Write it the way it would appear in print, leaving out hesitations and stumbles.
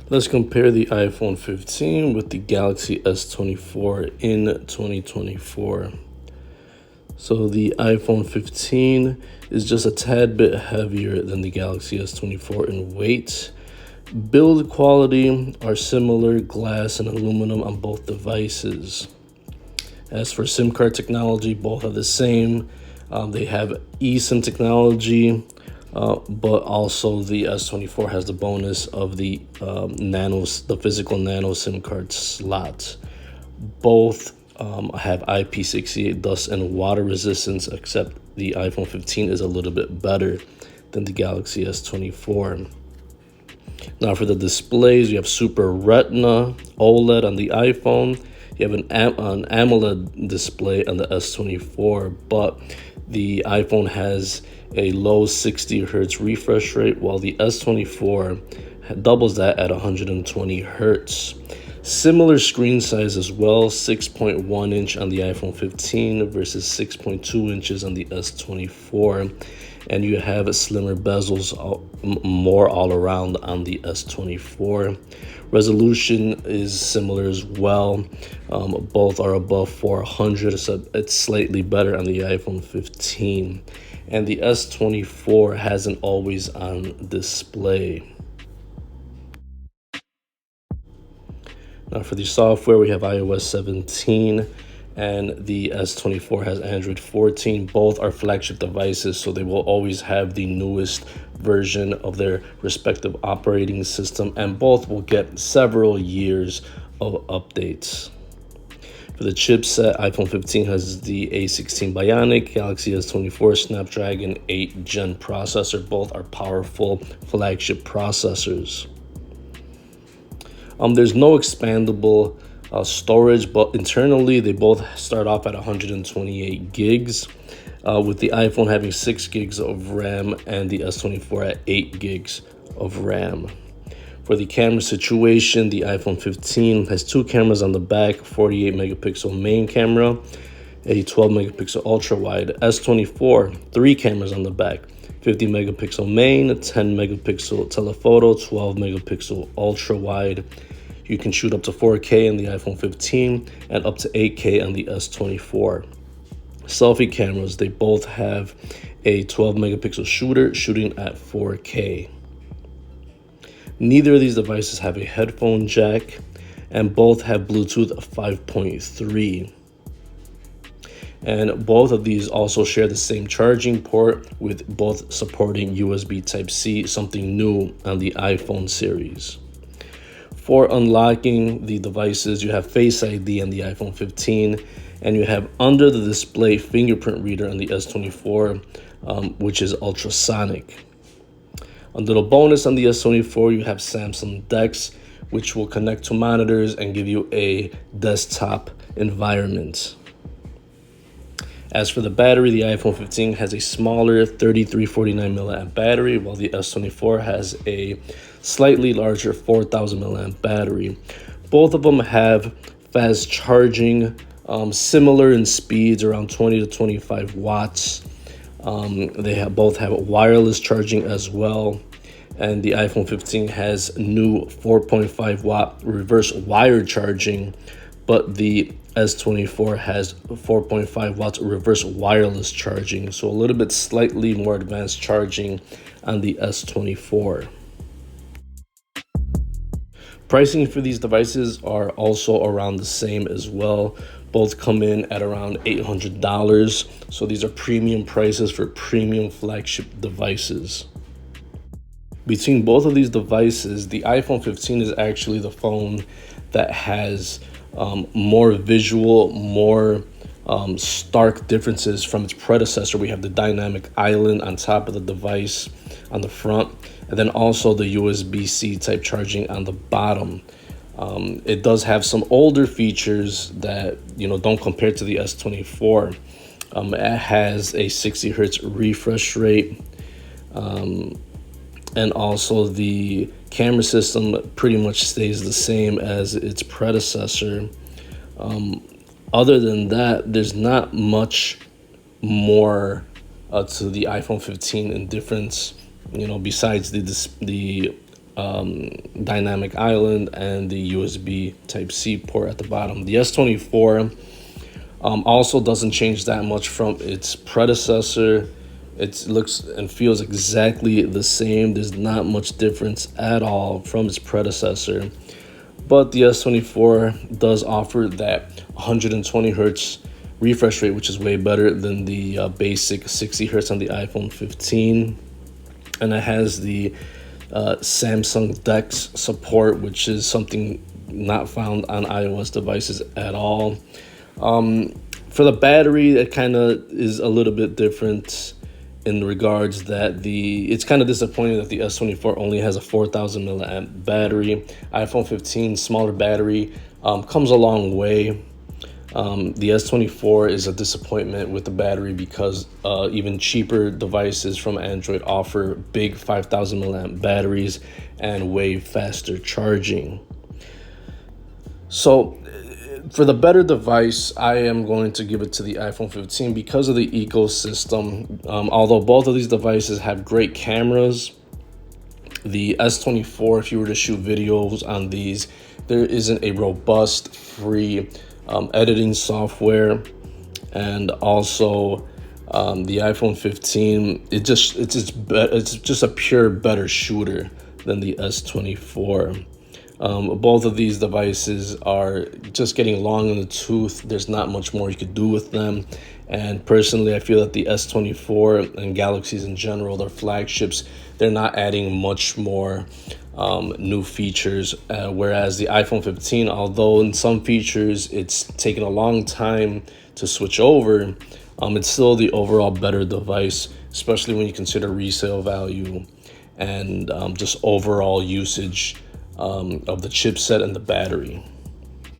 Let's compare the iPhone 15 with the Galaxy S24 in 2024. So the iPhone 15 is just a tad bit heavier than the Galaxy S24 in weight. Build quality are similar, glass and aluminum on both devices. As for SIM card technology, both are the same. They have eSIM technology, but also the S24 has the bonus of the the physical nano SIM card slot. Both have IP68 dust and water resistance, except the iPhone 15 is a little bit better than the Galaxy S24. Now for the displays, you have Super Retina OLED on the iPhone. You have an AMOLED display on the S24, but the iPhone has a low 60 hertz refresh rate, while the S24 doubles that at 120 hertz. Similar screen size as well, 6.1 inch on the iPhone 15 versus 6.2 inches on the S24. And you have slimmer bezels, more all around on the S24. Resolution is similar as well. Both are above 400, so it's slightly better on the iPhone 15. And the S24 has an always-on display. Now for the software, we have iOS 17 and the S24 has Android 14. Both are flagship devices, so they will always have the newest version of their respective operating system, and both will get several years of updates. For the chipset, iPhone 15 has the A16 Bionic, Galaxy S24 Snapdragon 8 Gen processor. Both are powerful flagship processors. There's no expandable storage, but internally they both start off at 128 gigs, with the iPhone having 6 gigs of RAM and the S24 at 8 gigs of RAM. For the camera situation, the iPhone 15 has 2 cameras on the back, 48 megapixel main camera, a 12 megapixel ultra wide. S24, 3 cameras on the back, 50 megapixel main, 10 megapixel telephoto, 12 megapixel ultra wide. You can shoot up to 4K on the iPhone 15 and up to 8K on the S24. Selfie cameras, they both have a 12 megapixel shooter shooting at 4K. Neither of these devices have a headphone jack, and both have Bluetooth 5.3. And both of these also share the same charging port, with both supporting USB Type-C, something new on the iPhone series. For unlocking the devices, you have Face ID on the iPhone 15, and you have under the display fingerprint reader on the S24, which is ultrasonic. Under the bonus on the S24, you have Samsung DeX, which will connect to monitors and give you a desktop environment. As for the battery, the iPhone 15 has a smaller 3349 milliamp battery, while the S24 has a slightly larger 4000 milliamp battery. Both of them have fast charging, similar in speeds, around 20 to 25 watts. They both have wireless charging as well. And the iPhone 15 has new 4.5 watt reverse wired charging, but the S24 has 4.5 watts reverse wireless charging, so a little bit slightly more advanced charging on the S24. Pricing for these devices are also around the same as well. Both come in at around $800, so these are premium prices for premium flagship devices. Between both of these devices, the iPhone 15 is actually the phone that has more visual, more stark differences from its predecessor. We have the dynamic island on top of the device on the front, and then also the USB-C type charging on the bottom. It does have some older features that don't compare to the S24. It has a 60 hertz refresh rate, and also the camera system pretty much stays the same as its predecessor. Other than that, there's not much more to the iPhone 15 in difference, besides the dynamic island and the USB Type-C port at the bottom. The S24 also doesn't change that much from its predecessor. It looks and feels exactly the same. There's not much difference at all from its predecessor. But the S24 does offer that 120 hertz refresh rate, which is way better than the basic 60 hertz on the iPhone 15. And it has the Samsung DeX support, which is something not found on iOS devices at all. For the battery, it kind of is a little bit different in regards that it's kind of disappointing that the S24 only has a 4,000 milliamp battery. iPhone 15, smaller battery, comes a long way. The S24 is a disappointment with the battery because even cheaper devices from Android offer big 5,000 milliamp batteries and way faster charging. So for the better device, I am going to give it to the iPhone 15 because of the ecosystem. Although both of these devices have great cameras, the S24, if you were to shoot videos on these, there isn't a robust, free editing software. And also the iPhone 15, it's just a pure better shooter than the S24. Both of these devices are just getting long in the tooth. There's not much more you could do with them. And personally, I feel that the S24 and Galaxies in general, their flagships, they're not adding much more new features. Whereas the iPhone 15, although in some features it's taken a long time to switch over, it's still the overall better device, especially when you consider resale value and just overall usage of the chipset and the battery.